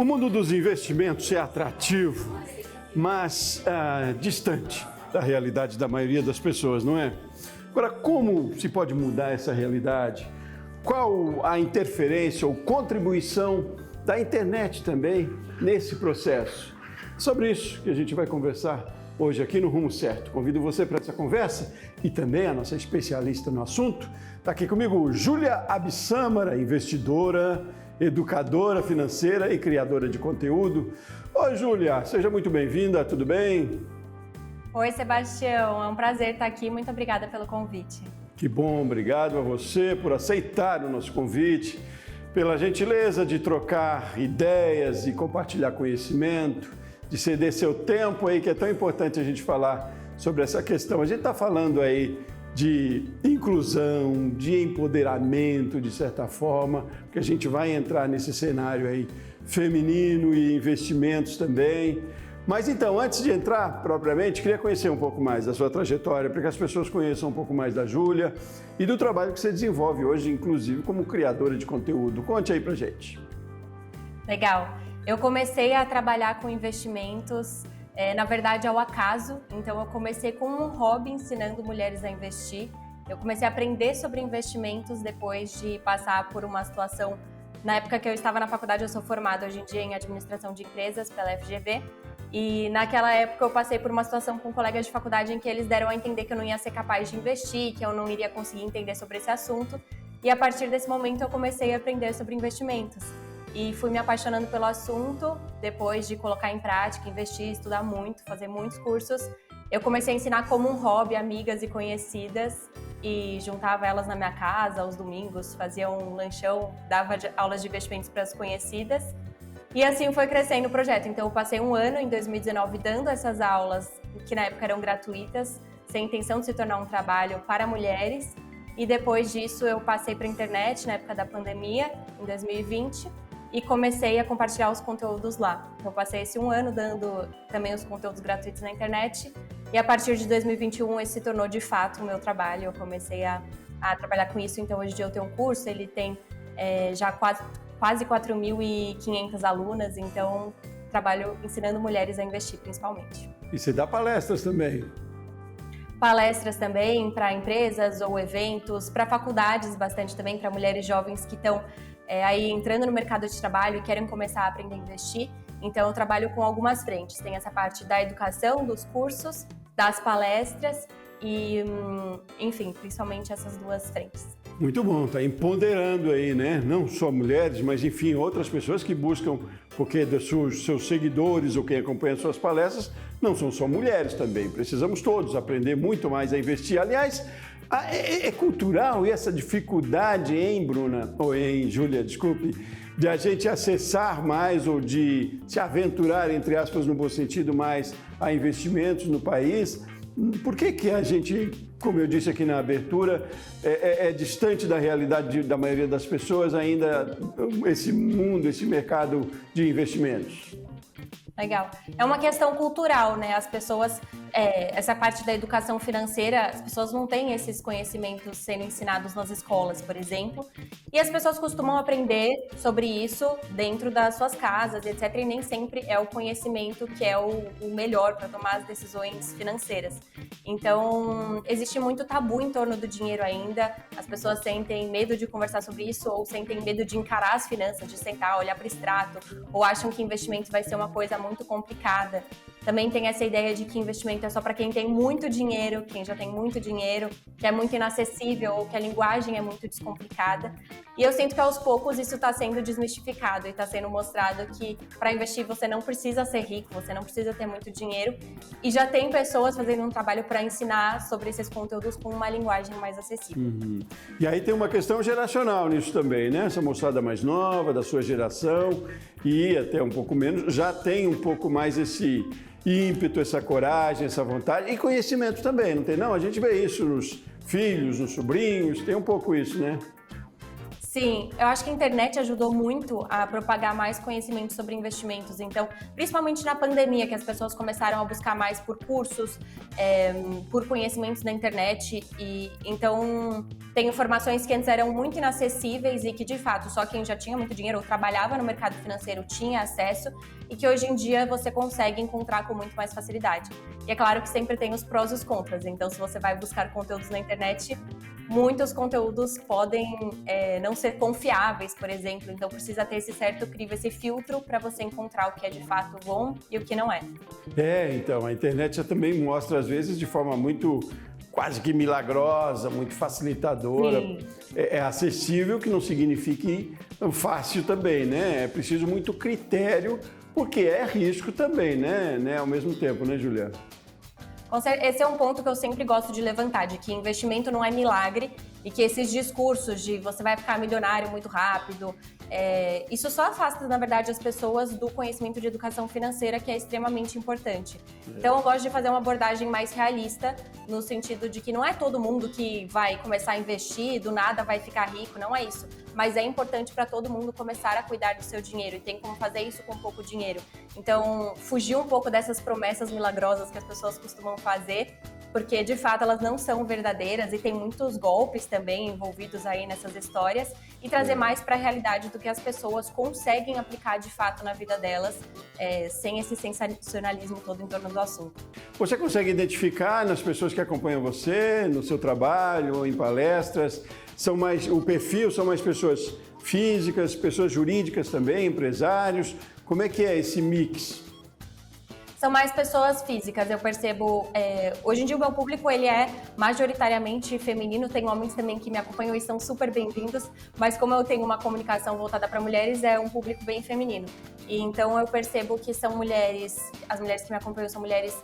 O mundo dos investimentos é atrativo, mas distante da realidade da maioria das pessoas, não é? Agora, como se pode mudar essa realidade? Qual a interferência ou contribuição da internet também nesse processo? Sobre isso que a gente vai conversar hoje aqui no Rumo Certo. Convido você para essa conversa e também a nossa especialista no assunto. Está aqui comigo Júlia Abissâmara, investidora, educadora financeira e criadora de conteúdo. Oi, Júlia, seja muito bem-vinda, tudo bem? Oi, Sebastião, é um prazer estar aqui, muito obrigada pelo convite. Que bom, obrigado a você por aceitar o nosso convite, pela gentileza de trocar ideias e compartilhar conhecimento, de ceder seu tempo aí, que é tão importante a gente falar sobre essa questão. A gente está falando aí de inclusão, de empoderamento, de certa forma, que a gente vai entrar nesse cenário aí feminino e investimentos também. Mas então, antes de entrar propriamente, queria conhecer um pouco mais da sua trajetória, para que as pessoas conheçam um pouco mais da Júlia e do trabalho que você desenvolve hoje, inclusive como criadora de conteúdo. Conte aí pra gente. Legal. Eu comecei a trabalhar com investimentos, na verdade, ao acaso. Então, eu comecei com um hobby ensinando mulheres a investir. Eu comecei a aprender sobre investimentos depois de passar por uma situação. Na época que eu estava na faculdade, eu sou formada hoje em dia em administração de empresas pela FGV. E naquela época eu passei por uma situação com colegas de faculdade em que eles deram a entender que eu não ia ser capaz de investir, que eu não iria conseguir entender sobre esse assunto. E a partir desse momento eu comecei a aprender sobre investimentos. E fui me apaixonando pelo assunto, depois de colocar em prática, investir, estudar muito, fazer muitos cursos. Eu comecei a ensinar como um hobby, amigas e conhecidas, e juntava elas na minha casa aos domingos, fazia um lanchão, dava aulas de investimentos para as conhecidas. E assim foi crescendo o projeto. Então eu passei um ano, em 2019, dando essas aulas, que na época eram gratuitas, sem intenção de se tornar um trabalho para mulheres. E depois disso eu passei para a internet, na época da pandemia, em 2020, e comecei a compartilhar os conteúdos lá. Então eu passei esse um ano dando também os conteúdos gratuitos na internet. E a partir de 2021 esse se tornou de fato o meu trabalho. Eu comecei a trabalhar com isso. Então hoje em dia eu tenho um curso, ele tem já quase 4.500 alunas, então trabalho ensinando mulheres a investir principalmente. E você dá palestras também? Palestras também para empresas ou eventos, para faculdades bastante também, para mulheres jovens que estão aí entrando no mercado de trabalho e querem começar a aprender a investir. Então eu trabalho com algumas frentes, tem essa parte da educação, dos cursos, das palestras e, enfim, principalmente essas duas frentes. Muito bom, está empoderando aí, né? Não só mulheres, mas enfim, outras pessoas que buscam, porque dos seus seguidores ou quem acompanha suas palestras, não são só mulheres também. Precisamos todos aprender muito mais a investir. Aliás, é cultural e essa dificuldade, hein, Bruna? Ou em Júlia, desculpe, de a gente acessar mais ou de se aventurar, entre aspas, no bom sentido, mais a investimentos no país. Por que a gente, como eu disse aqui na abertura, é distante da realidade da maioria das pessoas ainda esse mundo, esse mercado de investimentos? Legal. É uma questão cultural, né? As pessoas, essa parte da educação financeira, as pessoas não têm esses conhecimentos sendo ensinados nas escolas, por exemplo. E as pessoas costumam aprender sobre isso dentro das suas casas, etc. E nem sempre é o conhecimento que é o melhor para tomar as decisões financeiras. Então, existe muito tabu em torno do dinheiro ainda. As pessoas sentem medo de conversar sobre isso ou sentem medo de encarar as finanças, de sentar, olhar para o extrato, ou acham que investimento vai ser uma coisa muito complicada. Também tem essa ideia de que investimento é só para quem tem muito dinheiro, quem já tem muito dinheiro, que é muito inacessível ou que a linguagem é muito descomplicada. E eu sinto que aos poucos isso está sendo desmistificado e está sendo mostrado que para investir você não precisa ser rico, você não precisa ter muito dinheiro. E já tem pessoas fazendo um trabalho para ensinar sobre esses conteúdos com uma linguagem mais acessível. Uhum. E aí tem uma questão geracional nisso também, né? Essa moçada mais nova, da sua geração e até um pouco menos, já tem um pouco mais esse ímpeto, essa coragem, essa vontade e conhecimento também, não tem não? A gente vê isso nos filhos, nos sobrinhos, tem um pouco isso, né? Sim, eu acho que a internet ajudou muito a propagar mais conhecimento sobre investimentos. Então, principalmente na pandemia, que as pessoas começaram a buscar mais por cursos, por conhecimentos na internet. E então, tem informações que antes eram muito inacessíveis e que, de fato, só quem já tinha muito dinheiro ou trabalhava no mercado financeiro tinha acesso e que hoje em dia você consegue encontrar com muito mais facilidade. E é claro que sempre tem os prós e os contras. Então, se você vai buscar conteúdos na internet, muitos conteúdos podem não ser confiáveis, por exemplo. Então, precisa ter esse certo crivo, esse filtro para você encontrar o que é de fato bom e o que não é. Então, a internet já também mostra, às vezes, de forma muito quase que milagrosa, muito facilitadora. Sim. É acessível, que não signifique fácil também, né? É preciso muito critério, porque é risco também, né? Ao mesmo tempo, né, Julia? Esse é um ponto que eu sempre gosto de levantar, de que investimento não é milagre e que esses discursos de você vai ficar milionário muito rápido, isso só afasta, na verdade, as pessoas do conhecimento de educação financeira, que é extremamente importante. Então, eu gosto de fazer uma abordagem mais realista, no sentido de que não é todo mundo que vai começar a investir, do nada vai ficar rico, não é isso. Mas é importante para todo mundo começar a cuidar do seu dinheiro e tem como fazer isso com pouco dinheiro. Então, fugir um pouco dessas promessas milagrosas que as pessoas costumam fazer, porque de fato elas não são verdadeiras e tem muitos golpes também envolvidos aí nessas histórias, e trazer mais para a realidade do que as pessoas conseguem aplicar de fato na vida delas, sem esse sensacionalismo todo em torno do assunto. Você consegue identificar nas pessoas que acompanham você, no seu trabalho ou em palestras, o perfil são mais pessoas físicas, pessoas jurídicas também, empresários? Como é que é esse mix? São mais pessoas físicas, eu percebo. Hoje em dia o meu público ele é majoritariamente feminino, tem homens também que me acompanham e são super bem-vindos, mas como eu tenho uma comunicação voltada para mulheres, é um público bem feminino. E então eu percebo que são mulheres, as mulheres que me acompanham são mulheres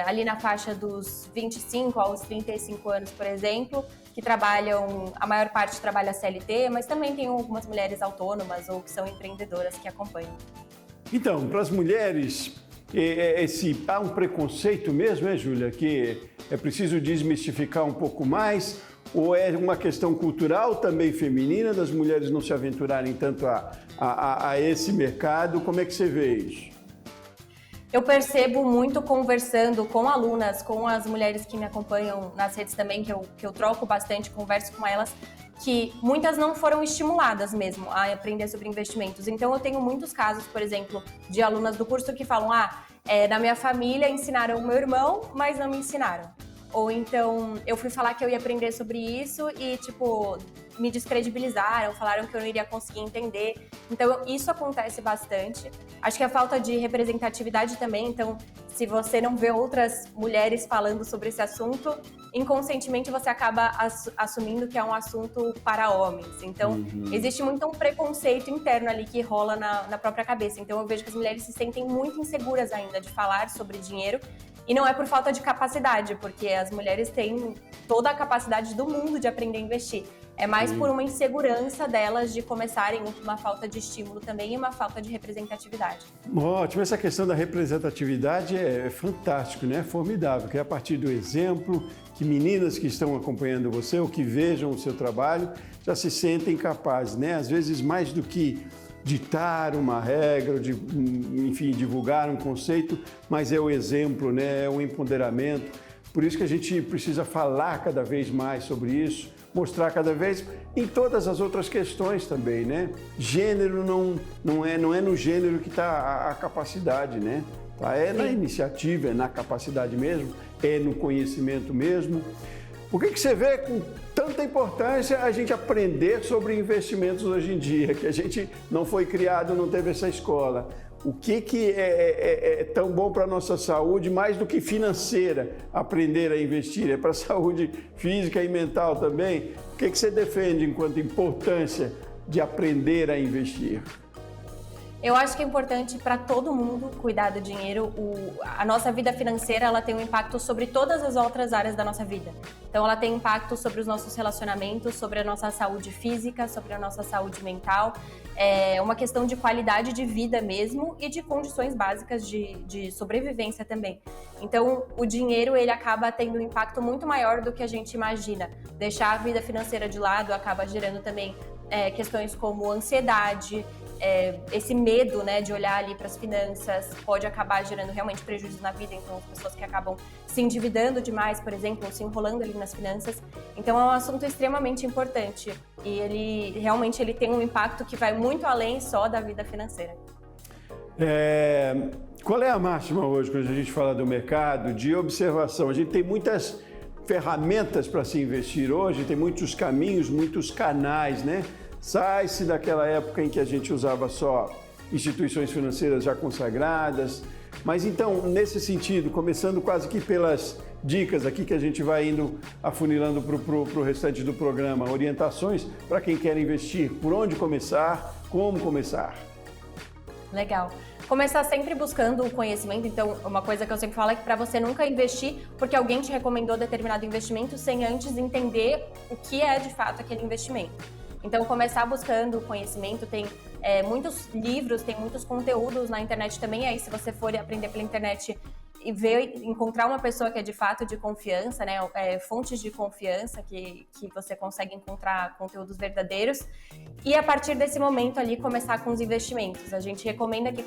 ali na faixa dos 25 aos 35 anos, por exemplo, que trabalham, a maior parte trabalha CLT, mas também tem algumas mulheres autônomas ou que são empreendedoras que acompanham. Então, para as mulheres, há um preconceito mesmo, Júlia, que é preciso desmistificar um pouco mais? Ou é uma questão cultural também feminina, das mulheres não se aventurarem tanto a esse mercado? Como é que você vê isso? Eu percebo muito conversando com alunas, com as mulheres que me acompanham nas redes também, que eu troco bastante, converso com elas, que muitas não foram estimuladas mesmo a aprender sobre investimentos. Então, eu tenho muitos casos, por exemplo, de alunas do curso que falam: na minha família ensinaram o meu irmão, mas não me ensinaram. Ou então, eu fui falar que eu ia aprender sobre isso e, me descredibilizaram, falaram que eu não iria conseguir entender. Então, isso acontece bastante. Acho que a falta de representatividade também. Então, se você não vê outras mulheres falando sobre esse assunto, inconscientemente você acaba assumindo que é um assunto para homens. Então, existe muito um preconceito interno ali que rola na própria cabeça. Então, eu vejo que as mulheres se sentem muito inseguras ainda de falar sobre dinheiro. E não é por falta de capacidade, porque as mulheres têm toda a capacidade do mundo de aprender a investir. É mais por uma insegurança delas de começarem, uma falta de estímulo também e uma falta de representatividade. Ótimo, essa questão da representatividade é fantástico, né? Formidável, que é a partir do exemplo que meninas que estão acompanhando você ou que vejam o seu trabalho já se sentem capazes, né? Às vezes mais do que ditar uma regra, enfim, divulgar um conceito, mas é o exemplo, né? É o empoderamento. Por isso que a gente precisa falar cada vez mais sobre isso, mostrar cada vez em todas as outras questões também, né? Gênero não é no gênero que está a capacidade, né? É na iniciativa, é na capacidade mesmo, é no conhecimento mesmo. Por que você vê com tanta importância a gente aprender sobre investimentos hoje em dia, que a gente não foi criado, não teve essa escola? O que é tão bom para a nossa saúde, mais do que financeira, aprender a investir? É para a saúde física e mental também? O que você defende enquanto importância de aprender a investir? Eu acho que é importante para todo mundo cuidar do dinheiro. A nossa vida financeira ela tem um impacto sobre todas as outras áreas da nossa vida. Então, ela tem impacto sobre os nossos relacionamentos, sobre a nossa saúde física, sobre a nossa saúde mental. É uma questão de qualidade de vida mesmo e de condições básicas de sobrevivência também. Então, o dinheiro, ele acaba tendo um impacto muito maior do que a gente imagina. Deixar a vida financeira de lado acaba gerando também questões como ansiedade, esse medo, né, de olhar ali para as finanças, pode acabar gerando realmente prejuízo na vida. Então, as pessoas que acabam se endividando demais, por exemplo, ou se enrolando ali nas finanças. Então, é um assunto extremamente importante e ele tem um impacto que vai muito além só da vida financeira. Qual é a máxima hoje, quando a gente fala do mercado, de observação? A gente tem muitas ferramentas para se investir hoje, tem muitos caminhos, muitos canais, né? Sai-se daquela época em que a gente usava só instituições financeiras já consagradas. Mas então, nesse sentido, começando quase que pelas dicas aqui que a gente vai indo afunilando para o restante do programa, orientações para quem quer investir, por onde começar, como começar. Legal. Começar sempre buscando o conhecimento. Então, uma coisa que eu sempre falo é que para você nunca investir porque alguém te recomendou determinado investimento sem antes entender o que é de fato aquele investimento. Então, começar buscando o conhecimento, tem muitos livros, tem muitos conteúdos na internet também. Aí, se você for aprender pela internet e encontrar uma pessoa que é de fato de confiança, né? Fontes de confiança que você consegue encontrar conteúdos verdadeiros. E a partir desse momento ali, começar com os investimentos. A gente recomenda que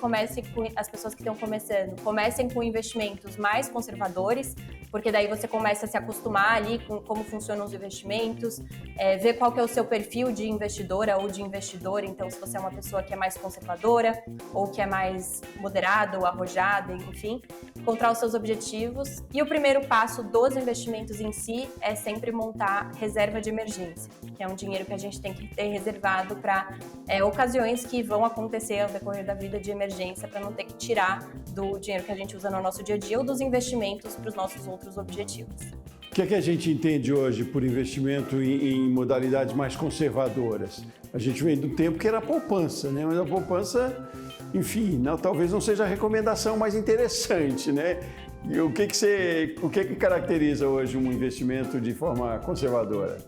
as pessoas que estão começando, comecem com investimentos mais conservadores, porque daí você começa a se acostumar ali com como funcionam os investimentos, ver qual que é o seu perfil de investidora ou de investidor. Então, se você é uma pessoa que é mais conservadora ou que é mais moderada ou arrojada, enfim, encontrar os seus objetivos. E o primeiro passo dos investimentos em si é sempre montar reserva de emergência, que é um dinheiro que a gente tem que ter reservado para ocasiões que vão acontecer ao decorrer da vida de emergência, para não ter que tirar do dinheiro que a gente usa no nosso dia a dia ou dos investimentos para os nossos outros objetivos. O que é que a gente entende hoje por investimento em modalidades mais conservadoras? A gente vem do tempo que era a poupança, né? Mas a poupança, enfim, talvez não seja a recomendação mais interessante, né? E o que caracteriza hoje um investimento de forma conservadora?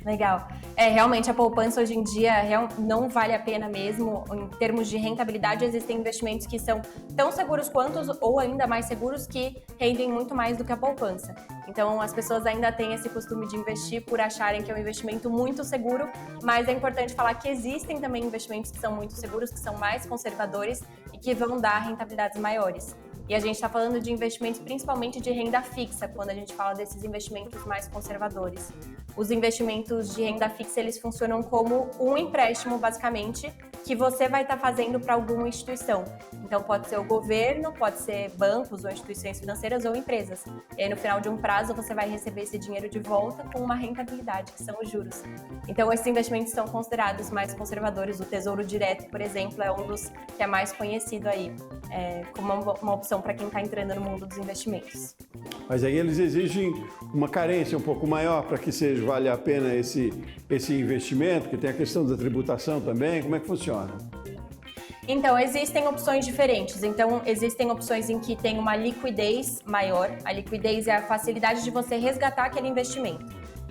Legal. Realmente a poupança hoje em dia não vale a pena mesmo. Em termos de rentabilidade, existem investimentos que são tão seguros quanto ou ainda mais seguros que rendem muito mais do que a poupança. Então, as pessoas ainda têm esse costume de investir por acharem que é um investimento muito seguro, mas é importante falar que existem também investimentos que são muito seguros, que são mais conservadores e que vão dar rentabilidades maiores. E a gente está falando de investimentos principalmente de renda fixa, quando a gente fala desses investimentos mais conservadores. Os investimentos de renda fixa, eles funcionam como um empréstimo, basicamente, que você vai estar fazendo para alguma instituição. Então, pode ser o governo, pode ser bancos ou instituições financeiras ou empresas. E aí, no final de um prazo, você vai receber esse dinheiro de volta com uma rentabilidade, que são os juros. Então, esses investimentos são considerados mais conservadores. O Tesouro Direto, por exemplo, é um dos que é mais conhecido aí, como uma opção para quem está entrando no mundo dos investimentos. Mas aí eles exigem uma carência um pouco maior para que vale a pena esse investimento, que tem a questão da tributação também. Como é que funciona? Então, existem opções diferentes. Então, existem opções em que tem uma liquidez maior. A liquidez é a facilidade de você resgatar aquele investimento.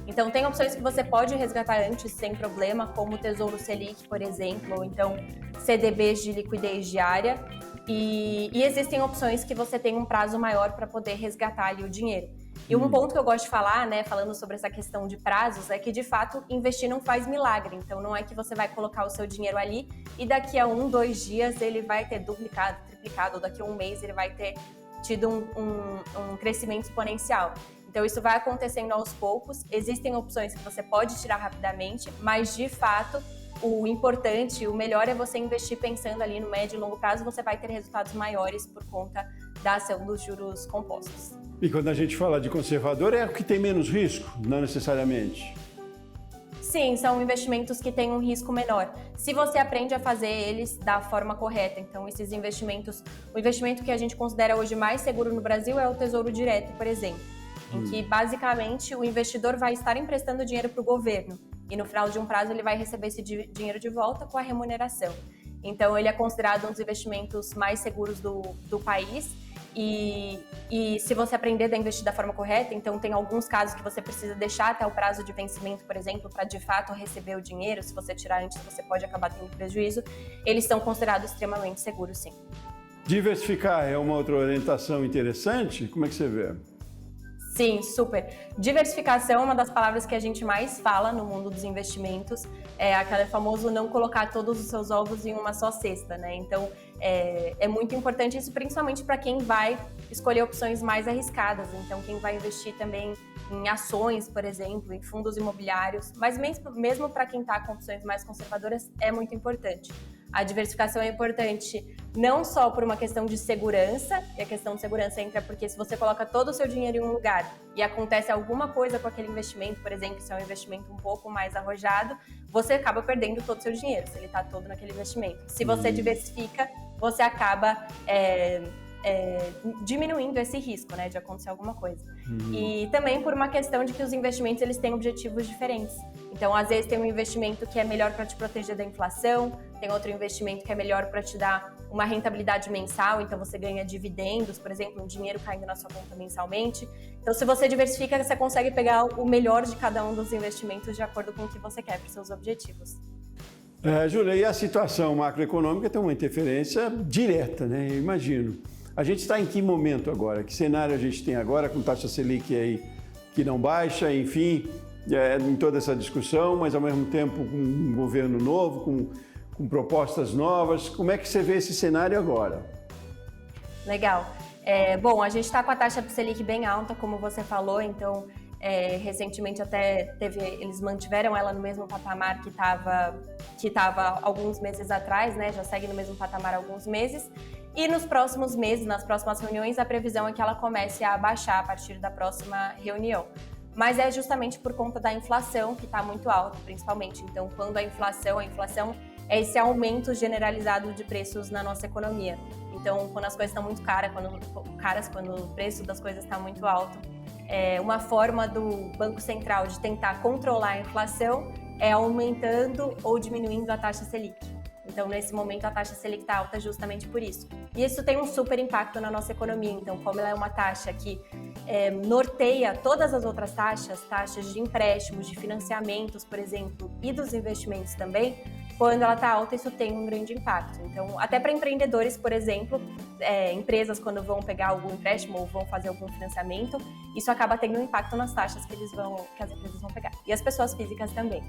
Então, tem opções que você pode resgatar antes sem problema, como o Tesouro Selic, por exemplo, ou então CDBs de liquidez diária. E existem opções que você tem um prazo maior para poder resgatar ali o dinheiro. E um ponto que eu gosto de falar, né, falando sobre essa questão de prazos, é que, de fato, investir não faz milagre. Então, não é que você vai colocar o seu dinheiro ali e daqui a 1, 2 dias ele vai ter duplicado, triplicado, ou daqui a um mês ele vai ter tido um crescimento exponencial. Então, isso vai acontecendo aos poucos. Existem opções que você pode tirar rapidamente, mas, de fato, o importante, o melhor é você investir pensando ali no médio e longo prazo, você vai ter resultados maiores por conta da ação dos juros compostos. E quando a gente fala de conservador, é o que tem menos risco, não necessariamente? Sim, são investimentos que têm um risco menor. Se você aprende a fazer eles da forma correta, então esses investimentos, o investimento que a gente considera hoje mais seguro no Brasil é o Tesouro Direto, por exemplo, em que basicamente o investidor vai estar emprestando dinheiro para o governo e no final de um prazo ele vai receber esse dinheiro de volta com a remuneração. Então ele é considerado um dos investimentos mais seguros do país E se você aprender a investir da forma correta, então tem alguns casos que você precisa deixar até o prazo de vencimento, por exemplo, para de fato receber o dinheiro. Se você tirar antes, você pode acabar tendo prejuízo. Eles são considerados extremamente seguros, sim. Diversificar é uma outra orientação interessante? Como é que você vê? Sim, super. Diversificação é uma das palavras que a gente mais fala no mundo dos investimentos. É aquele famoso não colocar todos os seus ovos em uma só cesta, né? Então, é muito importante isso, principalmente para quem vai escolher opções mais arriscadas. Então, quem vai investir também em ações, por exemplo, em fundos imobiliários. Mas mesmo para quem está com opções mais conservadoras, é muito importante. A diversificação é importante não só por uma questão de segurança, e a questão de segurança entra porque se você coloca todo o seu dinheiro em um lugar e acontece alguma coisa com aquele investimento, por exemplo, se é um investimento um pouco mais arrojado, você acaba perdendo todo o seu dinheiro, se ele está todo naquele investimento. Se você diversifica, você acaba diminuindo esse risco, né, de acontecer alguma coisa. E também por uma questão de que os investimentos eles têm objetivos diferentes. Então, às vezes tem um investimento que é melhor para te proteger da inflação, tem outro investimento que é melhor para te dar uma rentabilidade mensal, então você ganha dividendos, por exemplo, um dinheiro caindo na sua conta mensalmente. Então, se você diversifica, você consegue pegar o melhor de cada um dos investimentos de acordo com o que você quer para os seus objetivos. Júlia, e a situação macroeconômica tem uma interferência direta, né? Eu imagino. A gente está em que momento agora? Que cenário a gente tem agora com taxa Selic aí que não baixa, enfim, em toda essa discussão, mas ao mesmo tempo com um governo novo, com propostas novas. Como é que você vê esse cenário agora? Legal. Bom, a gente está com a taxa Selic bem alta, como você falou, então recentemente até eles mantiveram ela no mesmo patamar que estava alguns meses atrás, né? Já segue no mesmo patamar há alguns meses. E nos próximos meses, nas próximas reuniões, a previsão é que ela comece a baixar a partir da próxima reunião. Mas é justamente por conta da inflação, que está muito alta, principalmente. Então, quando a inflação é esse aumento generalizado de preços na nossa economia. Então, quando as coisas estão muito caras, quando o preço das coisas está muito alto, uma forma do Banco Central de tentar controlar a inflação é aumentando ou diminuindo a taxa Selic. Então, nesse momento, a taxa Selic está alta justamente por isso. E isso tem um super impacto na nossa economia. Então, como ela é uma taxa que norteia todas as outras taxas de empréstimos, de financiamentos, por exemplo, e dos investimentos também, quando ela está alta, isso tem um grande impacto. Então, até para empreendedores, por exemplo, empresas quando vão pegar algum empréstimo ou vão fazer algum financiamento, isso acaba tendo um impacto nas taxas que as empresas vão pegar. E as pessoas físicas também.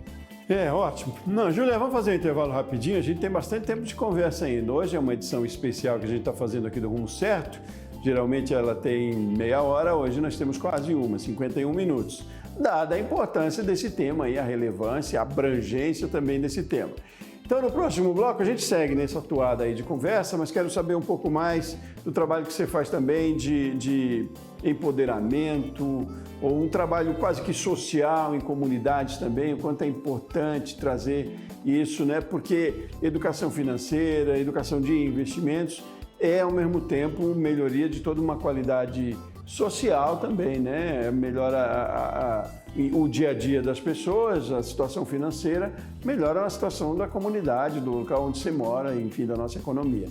Ótimo. Não, Júlia, vamos fazer um intervalo rapidinho, a gente tem bastante tempo de conversa ainda. Hoje é uma edição especial que a gente está fazendo aqui do Rumo Certo, geralmente ela tem meia hora, hoje nós temos quase 51 minutos. Dada a importância desse tema e a relevância, a abrangência também desse tema. Então, no próximo bloco, a gente segue nessa toada aí de conversa, mas quero saber um pouco mais do trabalho que você faz também de empoderamento, ou um trabalho quase que social em comunidades também, o quanto é importante trazer isso, né? Porque educação financeira, educação de investimentos é, ao mesmo tempo, melhoria de toda uma qualidade social também, né? Melhora o dia a dia das pessoas, a situação financeira, melhora a situação da comunidade, do local onde você mora, enfim, da nossa economia.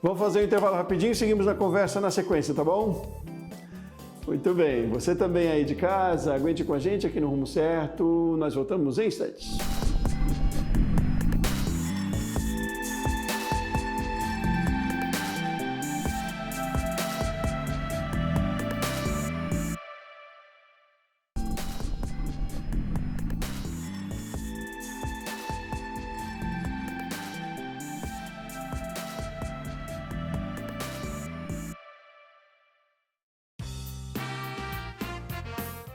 Vamos fazer um intervalo rapidinho e seguimos na conversa na sequência, tá bom? Muito bem, você também aí de casa, aguente com a gente aqui no Rumo Certo, nós voltamos em instantes.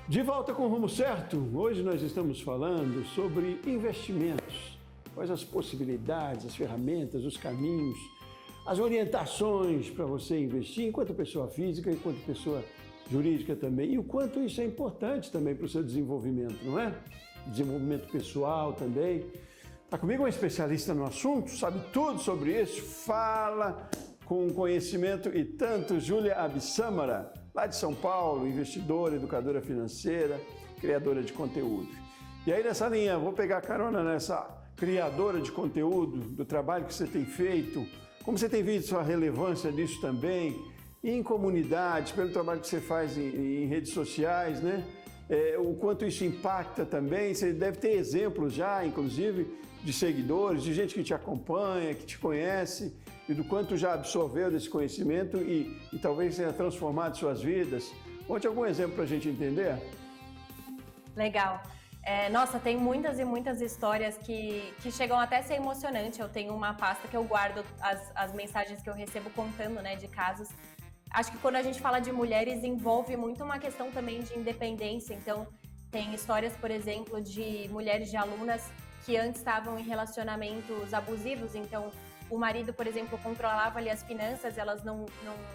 De volta com o Rumo Certo, hoje nós estamos falando sobre investimentos. Quais as possibilidades, as ferramentas, os caminhos, as orientações para você investir enquanto pessoa física, enquanto pessoa jurídica também. E o quanto isso é importante também para o seu desenvolvimento, não é? Desenvolvimento pessoal também. Está comigo um especialista no assunto, sabe tudo sobre isso, fala com conhecimento e tanto, Júlia Abissamara, lá de São Paulo, investidora, educadora financeira, criadora de conteúdo. E aí nessa linha, vou pegar carona nessa criadora de conteúdo, do trabalho que você tem feito, como você tem visto a relevância disso também, em comunidades, pelo trabalho que você faz em redes sociais, né? O quanto isso impacta também. Você deve ter exemplos já, inclusive, de seguidores, de gente que te acompanha, que te conhece, e do quanto já absorveu desse conhecimento e talvez tenha transformado suas vidas. Conte algum exemplo para a gente entender. Legal. Nossa, tem muitas e muitas histórias que chegam até a ser emocionante. Eu tenho uma pasta que eu guardo as mensagens que eu recebo contando, né, de casos. Acho que quando a gente fala de mulheres, envolve muito uma questão também de independência. Então, tem histórias, por exemplo, de mulheres de alunas que antes estavam em relacionamentos abusivos. Então, o marido, por exemplo, controlava ali as finanças, elas não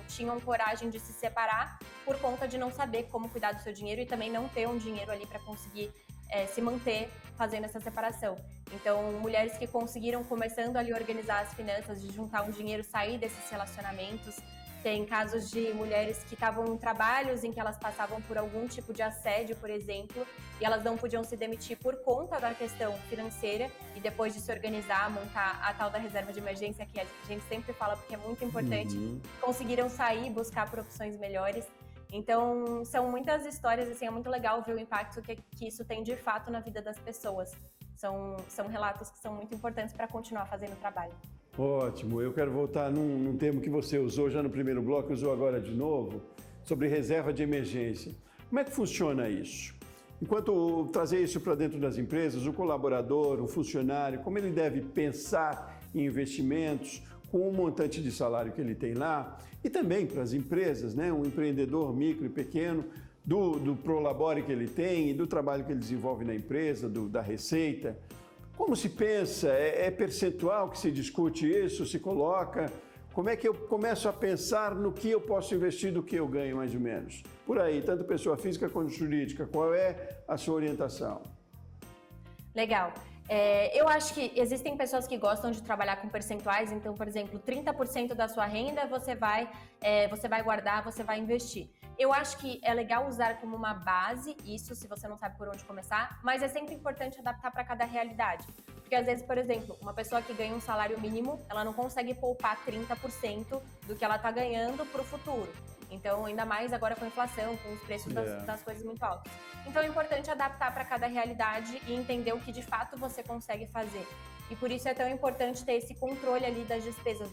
tinham coragem de se separar por conta de não saber como cuidar do seu dinheiro e também não ter um dinheiro ali para conseguir se manter fazendo essa separação. Então, mulheres que conseguiram, começando ali, organizar as finanças, de juntar um dinheiro, sair desses relacionamentos. Tem casos de mulheres que estavam em trabalhos em que elas passavam por algum tipo de assédio, por exemplo, e elas não podiam se demitir por conta da questão financeira, e depois de se organizar, montar a tal da reserva de emergência, que a gente sempre fala porque é muito importante, conseguiram sair e buscar por opções melhores. Então, são muitas histórias, assim, é muito legal ver o impacto que isso tem de fato na vida das pessoas. São relatos que são muito importantes para continuar fazendo o trabalho. Ótimo, eu quero voltar num termo que você usou já no primeiro bloco, usou agora de novo, sobre reserva de emergência. Como é que funciona isso? Enquanto trazer isso para dentro das empresas, o colaborador, o funcionário, como ele deve pensar em investimentos com o montante de salário que ele tem lá, e também para as empresas, né? Um empreendedor micro e pequeno, do Prolabore que ele tem e do trabalho que ele desenvolve na empresa, da receita. Como se pensa? É percentual que se discute isso, se coloca? Como é que eu começo a pensar no que eu posso investir, do que eu ganho, mais ou menos? Por aí, tanto pessoa física quanto jurídica, qual é a sua orientação? Legal. Eu acho que existem pessoas que gostam de trabalhar com percentuais, então, por exemplo, 30% da sua renda você vai guardar, você vai investir. Eu acho que é legal usar como uma base isso, se você não sabe por onde começar, mas é sempre importante adaptar para cada realidade. Porque às vezes, por exemplo, uma pessoa que ganha um salário mínimo, ela não consegue poupar 30% do que ela está ganhando para o futuro. Então, ainda mais agora com a inflação, com os preços das coisas muito altos. Então, é importante adaptar para cada realidade e entender o que de fato você consegue fazer. E por isso é tão importante ter esse controle ali das despesas,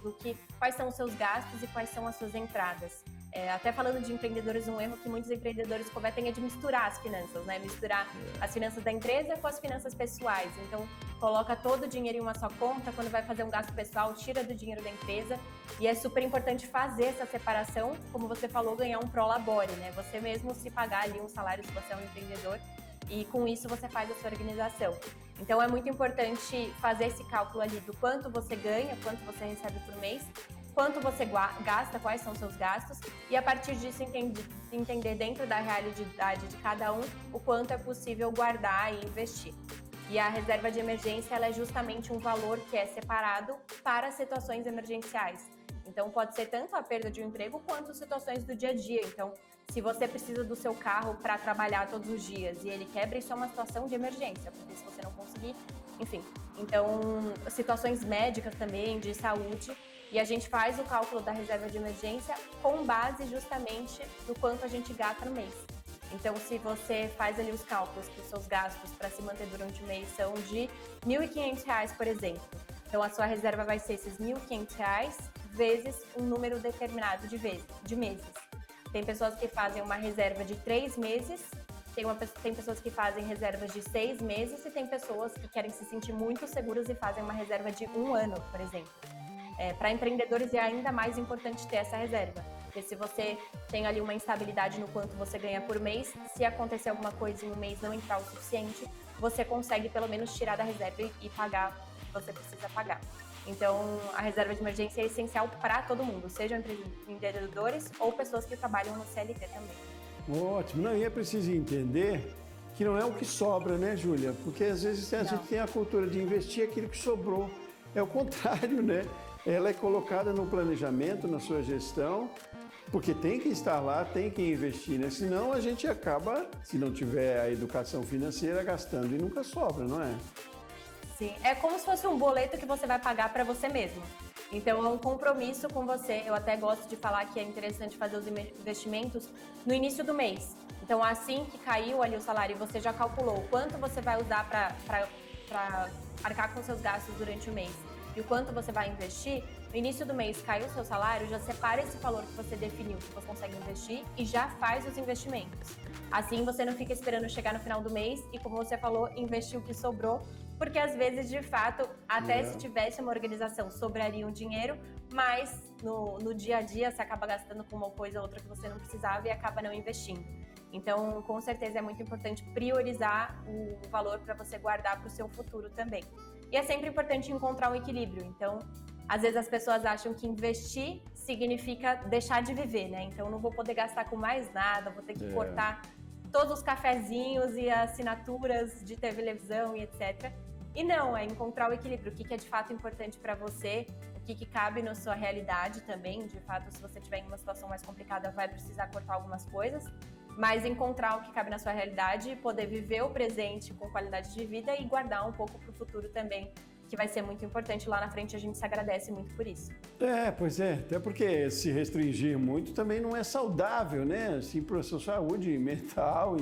quais são os seus gastos e quais são as suas entradas. Até falando de empreendedores, um erro que muitos empreendedores cometem é de misturar as finanças, né? Misturar as finanças da empresa com as finanças pessoais. Então, coloca todo o dinheiro em uma só conta, quando vai fazer um gasto pessoal, tira do dinheiro da empresa. E é super importante fazer essa separação, como você falou, ganhar um Prolabore, né? Você mesmo se pagar ali um salário se você é um empreendedor, e com isso você faz a sua organização. Então, é muito importante fazer esse cálculo ali do quanto você ganha, quanto você recebe por mês, quanto você gasta, quais são os seus gastos, e a partir disso entender dentro da realidade de cada um o quanto é possível guardar e investir. E a reserva de emergência ela é justamente um valor que é separado para situações emergenciais. Então pode ser tanto a perda de um emprego quanto situações do dia a dia. Então, se você precisa do seu carro para trabalhar todos os dias e ele quebra, isso é uma situação de emergência, porque se você não conseguir, enfim. Então, situações médicas também, de saúde, e a gente faz o cálculo da reserva de emergência com base justamente do quanto a gente gasta no mês. Então, se você faz ali os cálculos que os seus gastos para se manter durante o mês são de R$ 1.500, por exemplo. Então, a sua reserva vai ser esses R$ 1.500 vezes um número determinado de meses. Tem pessoas que fazem uma reserva de 3 meses, tem pessoas que fazem reservas de 6 meses e tem pessoas que querem se sentir muito seguras e fazem uma reserva de 1 ano, por exemplo. Para empreendedores é ainda mais importante ter essa reserva, porque se você tem ali uma instabilidade no quanto você ganha por mês, se acontecer alguma coisa em um mês não entrar o suficiente, você consegue pelo menos tirar da reserva e pagar o que você precisa pagar. Então, a reserva de emergência é essencial para todo mundo, sejam empreendedores ou pessoas que trabalham no CLT também. Ótimo. Não, e é preciso entender que não é o que sobra, né, Júlia? Porque às vezes a gente tem a cultura de investir aquilo que sobrou. É o contrário, né? Ela é colocada no planejamento, na sua gestão, porque tem que estar lá, tem que investir, né? Senão a gente acaba, se não tiver a educação financeira, gastando e nunca sobra, não é? Sim, é como se fosse um boleto que você vai pagar para você mesmo. Então é um compromisso com você. Eu até gosto de falar que é interessante fazer os investimentos no início do mês. Então assim que caiu ali o salário e você já calculou o quanto você vai usar para arcar com seus gastos durante o mês e o quanto você vai investir, no início do mês caiu o seu salário, já separa esse valor que você definiu que você consegue investir e já faz os investimentos. Assim você não fica esperando chegar no final do mês e, como você falou, investir o que sobrou, porque às vezes, de fato, até se tivesse uma organização, sobraria um dinheiro, mas no dia a dia você acaba gastando com uma coisa ou outra que você não precisava e acaba não investindo. Então, com certeza é muito importante priorizar o valor para você guardar para o seu futuro também. E é sempre importante encontrar um equilíbrio. Então, às vezes as pessoas acham que investir significa deixar de viver, né? Então, não vou poder gastar com mais nada, vou ter que cortar todos os cafezinhos e assinaturas de televisão e etc. E não, é encontrar o equilíbrio, o que é de fato importante para você, o que cabe na sua realidade também. De fato, se você estiver em uma situação mais complicada, vai precisar cortar algumas coisas, mas encontrar o que cabe na sua realidade, poder viver o presente com qualidade de vida e guardar um pouco para o futuro também, que vai ser muito importante. Lá na frente a gente se agradece muito por isso. Pois é, até porque se restringir muito também não é saudável, né? Assim, para a sua saúde mental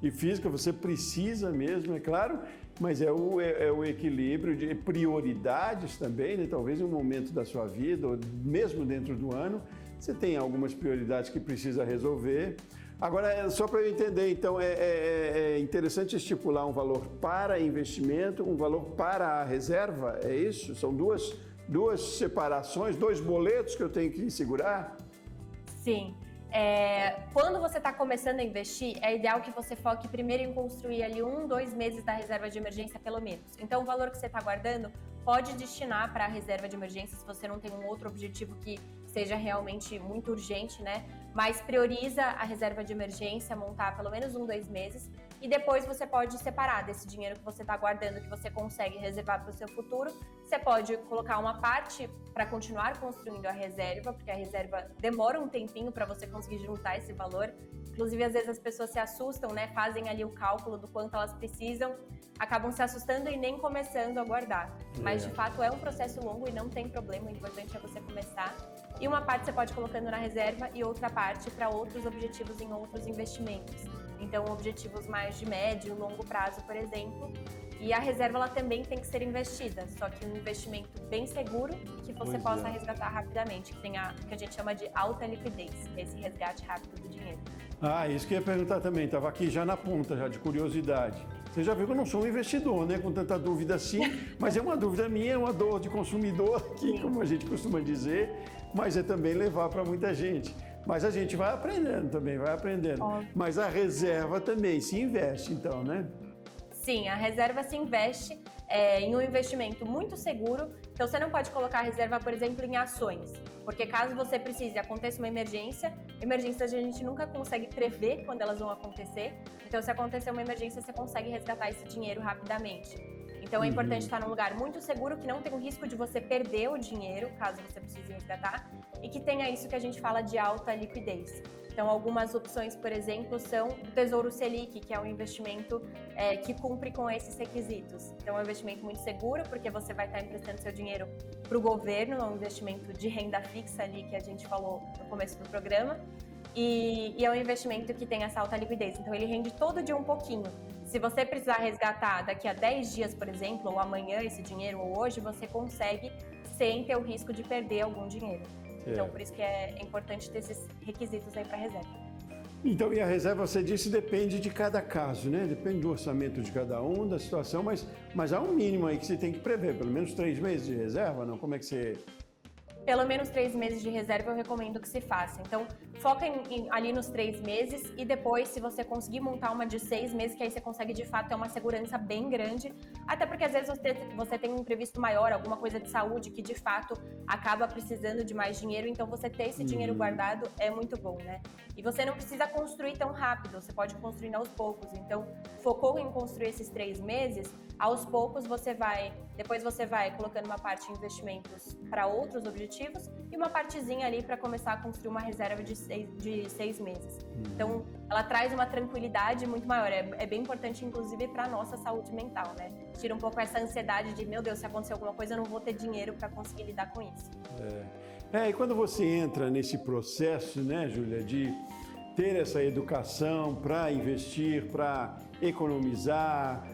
e física, você precisa mesmo, é claro, mas é o equilíbrio de prioridades também, né? Talvez em um momento da sua vida, ou mesmo dentro do ano, você tem algumas prioridades que precisa resolver. Agora, só para eu entender, então, é interessante estipular um valor para investimento, um valor para a reserva, é isso? São duas separações, dois boletos que eu tenho que segurar? Sim. Quando você está começando a investir, é ideal que você foque primeiro em construir ali 2 meses da reserva de emergência, pelo menos. Então, o valor que você está guardando pode destinar para a reserva de emergência, se você não tem um outro objetivo que seja realmente muito urgente, né? Mas prioriza a reserva de emergência, montar pelo menos 2 meses, e depois você pode separar desse dinheiro que você está guardando, que você consegue reservar para o seu futuro. Você pode colocar uma parte para continuar construindo a reserva, porque a reserva demora um tempinho para você conseguir juntar esse valor. Inclusive, às vezes as pessoas se assustam, né? Fazem ali o cálculo do quanto elas precisam, acabam se assustando e nem começando a guardar. Mas, de fato, é um processo longo e não tem problema, o importante é você começar. E uma parte você pode ir colocando na reserva e outra parte para outros objetivos em outros investimentos. Então, objetivos mais de médio e longo prazo, por exemplo. E a reserva ela também tem que ser investida, só que um investimento bem seguro que você possa resgatar rapidamente, que tem que a gente chama de alta liquidez, esse resgate rápido do dinheiro. Isso que eu ia perguntar também, estava aqui já na ponta, já de curiosidade. Você já viu que eu não sou um investidor, né, com tanta dúvida assim, mas é uma dúvida minha, é uma dor de consumidor aqui, como a gente costuma dizer, mas é também levar para muita gente. Mas a gente vai aprendendo também, vai aprendendo. Mas a reserva também se investe, então, né? Sim, a reserva se investe em um investimento muito seguro. Então, você não pode colocar a reserva, por exemplo, em ações, porque caso você precise, aconteça uma emergências a gente nunca consegue prever quando elas vão acontecer. Então, se acontecer uma emergência, você consegue resgatar esse dinheiro rapidamente. Então, é importante estar num lugar muito seguro, que não tem o risco de você perder o dinheiro, caso você precise resgatar, e que tenha isso que a gente fala de alta liquidez. Então, algumas opções, por exemplo, são o Tesouro Selic, que é um investimento que cumpre com esses requisitos. Então, é um investimento muito seguro, porque você vai estar emprestando seu dinheiro para o governo, é um investimento de renda fixa ali, que a gente falou no começo do programa, e é um investimento que tem essa alta liquidez. Então, ele rende todo dia um pouquinho. Se você precisar resgatar daqui a 10 dias, por exemplo, ou amanhã esse dinheiro, ou hoje, você consegue sem ter o risco de perder algum dinheiro. Então, por isso que é importante ter esses requisitos aí para a reserva. Então, e a reserva, você disse, depende de cada caso, né? Depende do orçamento de cada um, da situação, mas há um mínimo aí que você tem que prever, pelo menos 3 meses de reserva, não? Como é que você... Pelo menos 3 meses de reserva eu recomendo que se faça. Então, foca ali nos 3 meses e depois, se você conseguir montar uma de 6 meses, que aí você consegue, de fato, ter uma segurança bem grande. Até porque, às vezes, você tem um imprevisto maior, alguma coisa de saúde que, de fato, acaba precisando de mais dinheiro. Então, você ter esse dinheiro guardado é muito bom, né? E você não precisa construir tão rápido, você pode construir aos poucos. Então, focou em construir esses 3 meses, aos poucos depois você vai colocando uma parte em investimentos para outros objetivos e uma partezinha ali para começar a construir uma reserva de de 6 meses. Então, ela traz uma tranquilidade muito maior. É bem importante, inclusive, para a nossa saúde mental, né? Tira um pouco essa ansiedade de, meu Deus, se acontecer alguma coisa, eu não vou ter dinheiro para conseguir lidar com isso. E quando você entra nesse processo, né, Júlia, de ter essa educação para investir, para economizar,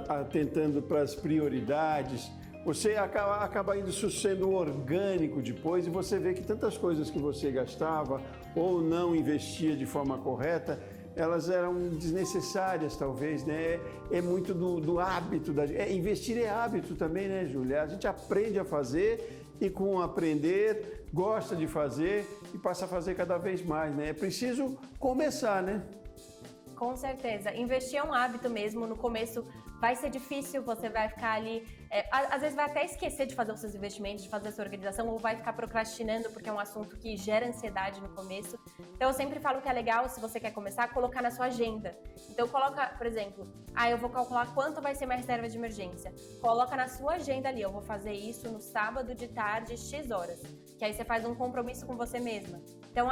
atentando para as prioridades, você acaba isso sendo orgânico depois e você vê que tantas coisas que você gastava ou não investia de forma correta, elas eram desnecessárias talvez, né? É muito do hábito, investir é hábito também, né, Júlia? A gente aprende a fazer e com aprender, gosta de fazer e passa a fazer cada vez mais, né? É preciso começar, né? Com certeza. Investir é um hábito mesmo. No começo vai ser difícil, você vai ficar ali... às vezes vai até esquecer de fazer os seus investimentos, de fazer a sua organização, ou vai ficar procrastinando porque é um assunto que gera ansiedade no começo. Então eu sempre falo que é legal, se você quer começar, colocar na sua agenda. Então coloca, por exemplo, eu vou calcular quanto vai ser minha reserva de emergência. Coloca na sua agenda ali, eu vou fazer isso no sábado de tarde, X horas. Que aí você faz um compromisso com você mesma. Então,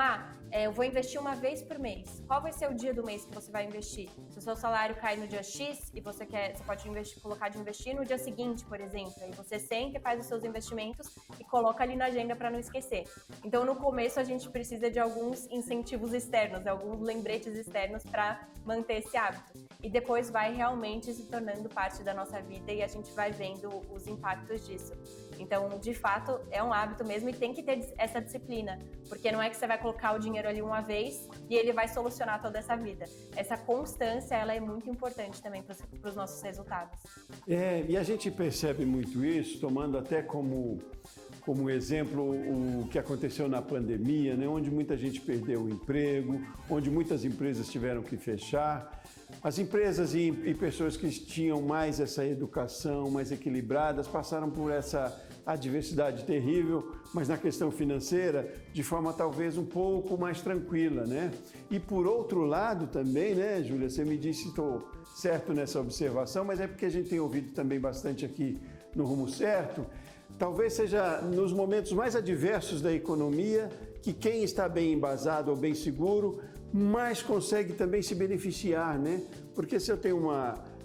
eu vou investir uma vez por mês. Qual vai ser o dia do mês que você vai investir? Se o seu salário cai no dia X e você pode colocar de investir no dia seguinte, por exemplo. Aí você senta e faz os seus investimentos e coloca ali na agenda para não esquecer. Então, no começo, a gente precisa de alguns incentivos externos, alguns lembretes externos para manter esse hábito. E depois vai realmente se tornando parte da nossa vida e a gente vai vendo os impactos disso. Então, de fato, é um hábito mesmo e tem que ter essa disciplina, porque não é que você vai colocar o dinheiro ali uma vez e ele vai solucionar toda essa vida. Essa constância, ela é muito importante também para os nossos resultados. E a gente percebe muito isso, tomando até como exemplo o que aconteceu na pandemia, né? Onde muita gente perdeu o emprego, onde muitas empresas tiveram que fechar. As empresas e pessoas que tinham mais essa educação, mais equilibradas, passaram por essa adversidade terrível, mas na questão financeira, de forma talvez um pouco mais tranquila, né? E por outro lado também, né, Júlia, você me disse, estou certo nessa observação, mas é porque a gente tem ouvido também bastante aqui no Rumo Certo, talvez seja nos momentos mais adversos da economia que quem está bem embasado ou bem seguro mais consegue também se beneficiar, né? Porque se eu tenho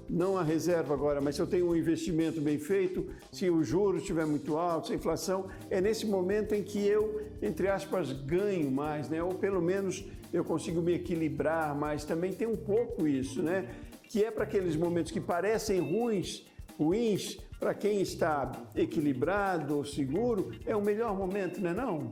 não a reserva agora, mas se eu tenho um investimento bem feito, se o juro estiver muito alto, se a inflação, é nesse momento em que eu, entre aspas, ganho mais, né? Ou pelo menos eu consigo me equilibrar mais. Também tem um pouco isso, né? Que é para aqueles momentos que parecem ruins, para quem está equilibrado ou seguro, é o melhor momento, não é não?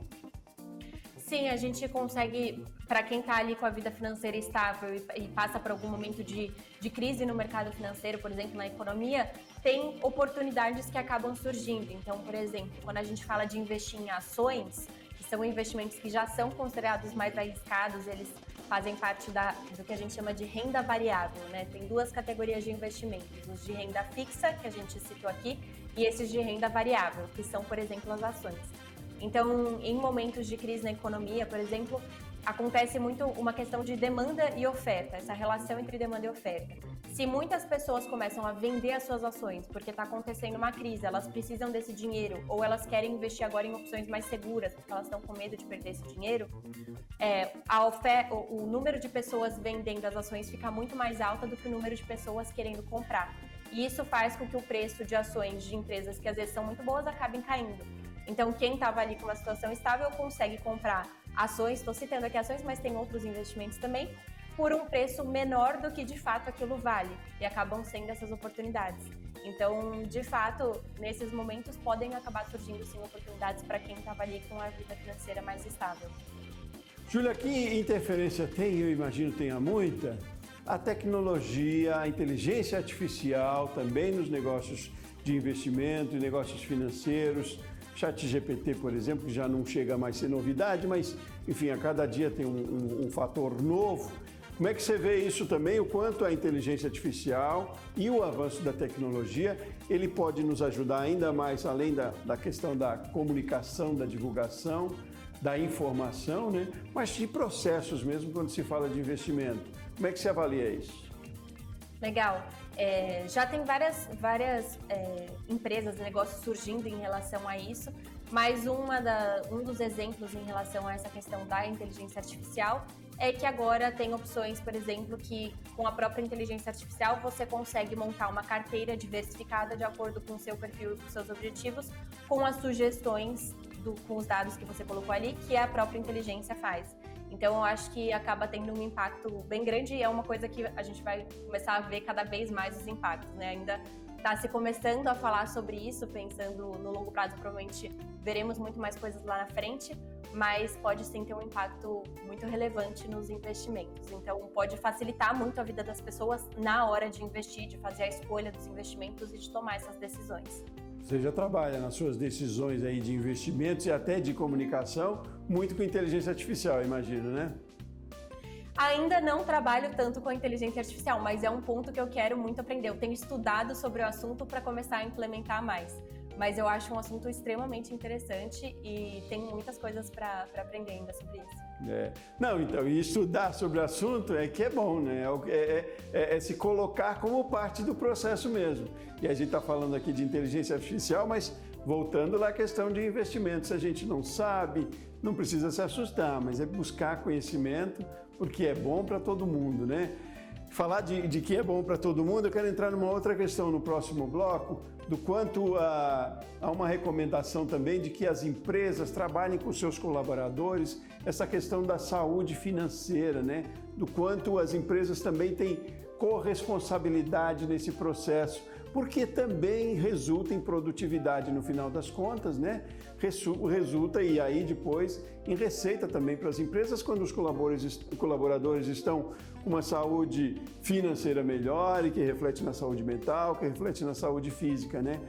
Sim, a gente consegue, para quem está ali com a vida financeira estável e passa por algum momento de crise no mercado financeiro, por exemplo, na economia, tem oportunidades que acabam surgindo. Então, por exemplo, quando a gente fala de investir em ações, que são investimentos que já são considerados mais arriscados, eles fazem parte do que a gente chama de renda variável, né? Tem duas categorias de investimentos, os de renda fixa, que a gente citou aqui, e esses de renda variável, que são, por exemplo, as ações. Então, em momentos de crise na economia, por exemplo, acontece muito uma questão de demanda e oferta, essa relação entre demanda e oferta. Se muitas pessoas começam a vender as suas ações porque está acontecendo uma crise, elas precisam desse dinheiro ou elas querem investir agora em opções mais seguras porque elas estão com medo de perder esse dinheiro, o número de pessoas vendendo as ações fica muito mais alta do que o número de pessoas querendo comprar. E isso faz com que o preço de ações de empresas que às vezes são muito boas acabem caindo. Então, quem estava ali com uma situação estável consegue comprar ações, estou citando aqui ações, mas tem outros investimentos também, por um preço menor do que de fato aquilo vale, e acabam sendo essas oportunidades. Então, de fato, nesses momentos podem acabar surgindo sim oportunidades para quem estava ali com a vida financeira mais estável. Júlia, que interferência tem, eu imagino tenha muita, a tecnologia, a inteligência artificial também nos negócios de investimento e negócios financeiros. ChatGPT, por exemplo, que já não chega mais a ser novidade, mas, enfim, a cada dia tem um fator novo. Como é que você vê isso também, o quanto a inteligência artificial e o avanço da tecnologia, ele pode nos ajudar ainda mais, além da questão da comunicação, da divulgação, da informação, né? Mas de processos mesmo, quando se fala de investimento. Como é que você avalia isso? Legal. Já tem várias empresas, negócios surgindo em relação a isso. Mas um dos exemplos em relação a essa questão da inteligência artificial é que agora tem opções, por exemplo, que com a própria inteligência artificial você consegue montar uma carteira diversificada de acordo com o seu perfil e com os seus objetivos, com as sugestões com os dados que você colocou ali, que a própria inteligência faz. Então, eu acho que acaba tendo um impacto bem grande e é uma coisa que a gente vai começar a ver cada vez mais os impactos, né? Ainda está se começando a falar sobre isso, pensando no longo prazo, provavelmente veremos muito mais coisas lá na frente, mas pode sim ter um impacto muito relevante nos investimentos. Então, pode facilitar muito a vida das pessoas na hora de investir, de fazer a escolha dos investimentos e de tomar essas decisões. Você já trabalha nas suas decisões aí de investimentos e até de comunicação muito com inteligência artificial, imagino, né? Ainda não trabalho tanto com a inteligência artificial, mas é um ponto que eu quero muito aprender. Eu tenho estudado sobre o assunto para começar a implementar mais. Mas eu acho um assunto extremamente interessante e tenho muitas coisas para aprender ainda sobre isso. Não, então, e estudar sobre o assunto é que é bom, né? É se colocar como parte do processo mesmo. E a gente está falando aqui de inteligência artificial, mas voltando lá à questão de investimentos, se a gente não sabe, não precisa se assustar, mas é buscar conhecimento, porque é bom para todo mundo, né? Falar de que é bom para todo mundo, eu quero entrar numa outra questão no próximo bloco, do quanto há uma recomendação também de que as empresas trabalhem com seus colaboradores, essa questão da saúde financeira, né? Do quanto as empresas também têm corresponsabilidade nesse processo, porque também resulta em produtividade no final das contas, né? Resulta, e aí depois, em receita também para as empresas, quando os colaboradores estão com uma saúde financeira melhor e que reflete na saúde mental, que reflete na saúde física, né?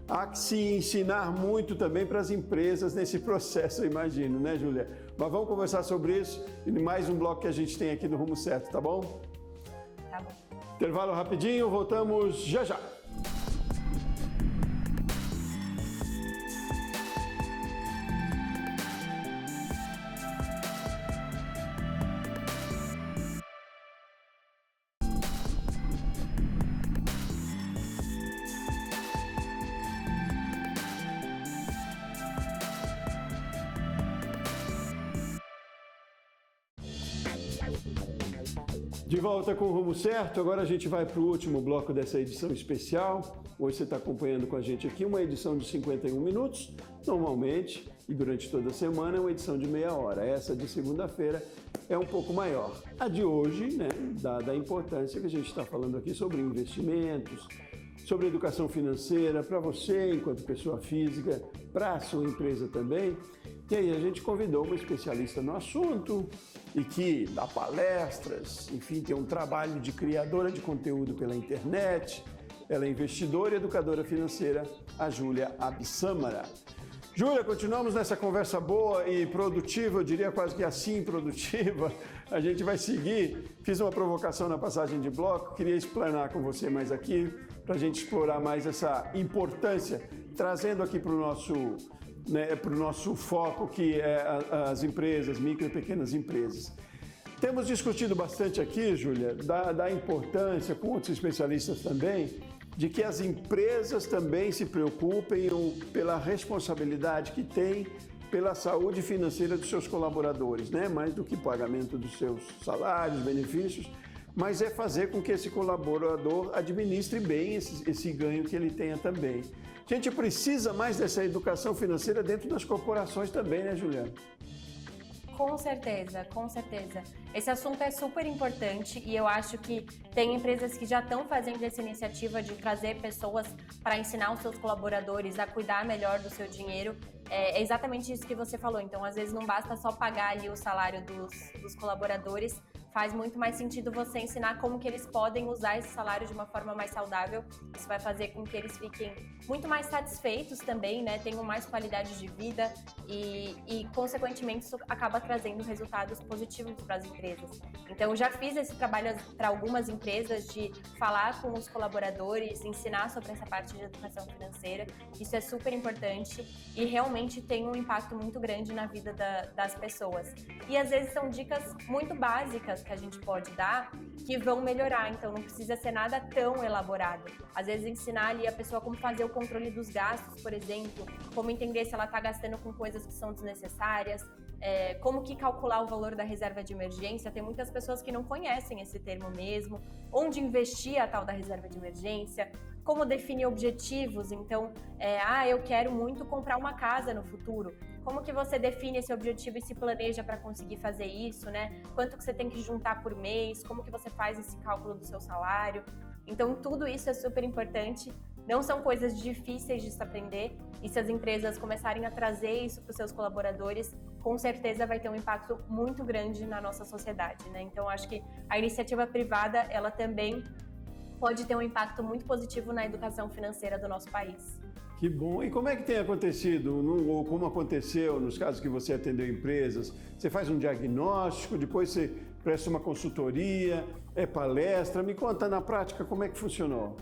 Há que se ensinar muito também para as empresas nesse processo, eu imagino, né, Júlia? Mas vamos conversar sobre isso em mais um bloco que a gente tem aqui no Rumo Certo, tá bom? Tá bom. Intervalo rapidinho, voltamos já já. De volta com o Rumo Certo, agora a gente vai para o último bloco dessa edição especial. Hoje você está acompanhando com a gente aqui uma edição de 51 minutos, normalmente, e durante toda a semana é uma edição de meia hora. Essa de segunda-feira é um pouco maior. A de hoje, né, dada a importância que a gente está falando aqui sobre investimentos, sobre educação financeira para você enquanto pessoa física, para a sua empresa também. E aí a gente convidou uma especialista no assunto e que dá palestras, enfim, tem um trabalho de criadora de conteúdo pela internet. Ela é investidora e educadora financeira, a Júlia Abissâmara. Júlia, continuamos nessa conversa boa e produtiva, eu diria quase que assim produtiva. A gente vai seguir. Fiz uma provocação na passagem de bloco, queria explanar com você mais aqui, para a gente explorar mais essa importância, trazendo aqui para o nosso foco, que é as empresas, micro e pequenas empresas. Temos discutido bastante aqui, Júlia, da importância, com outros especialistas também, de que as empresas também se preocupem pela responsabilidade que têm pela saúde financeira dos seus colaboradores, né? Mais do que pagamento dos seus salários, benefícios, mas é fazer com que esse colaborador administre bem esse ganho que ele tenha também. A gente precisa mais dessa educação financeira dentro das corporações também, né, Juliana? Com certeza, com certeza. Esse assunto é super importante e eu acho que tem empresas que já estão fazendo essa iniciativa de trazer pessoas para ensinar os seus colaboradores a cuidar melhor do seu dinheiro. É exatamente isso que você falou. Então, às vezes, não basta só pagar ali o salário dos colaboradores, faz muito mais sentido você ensinar como que eles podem usar esse salário de uma forma mais saudável. Isso vai fazer com que eles fiquem muito mais satisfeitos também, né? Tenham mais qualidade de vida e consequentemente, isso acaba trazendo resultados positivos para as empresas. Então, eu já fiz esse trabalho para algumas empresas de falar com os colaboradores, ensinar sobre essa parte de educação financeira. Isso é super importante e realmente tem um impacto muito grande na vida das pessoas. E às vezes são dicas muito básicas, dicas que a gente pode dar que vão melhorar, então não precisa ser nada tão elaborado. Às vezes ensinar ali a pessoa como fazer o controle dos gastos, por exemplo, como entender se ela está gastando com coisas que são desnecessárias, como que calcular o valor da reserva de emergência. Tem muitas pessoas que não conhecem esse termo mesmo, onde investir a tal da reserva de emergência, como definir objetivos. Então, eu quero muito comprar uma casa no futuro. Como que você define esse objetivo e se planeja para conseguir fazer isso, né? Quanto que você tem que juntar por mês? Como que você faz esse cálculo do seu salário? Então, tudo isso é super importante. Não são coisas difíceis de se aprender, e se as empresas começarem a trazer isso para os seus colaboradores, com certeza vai ter um impacto muito grande na nossa sociedade, né? Então, acho que a iniciativa privada, ela também pode ter um impacto muito positivo na educação financeira do nosso país. Que bom. E como é que tem acontecido, ou como aconteceu nos casos que você atendeu empresas? Você faz um diagnóstico, depois você presta uma consultoria, palestra? Me conta na prática como é que funcionou.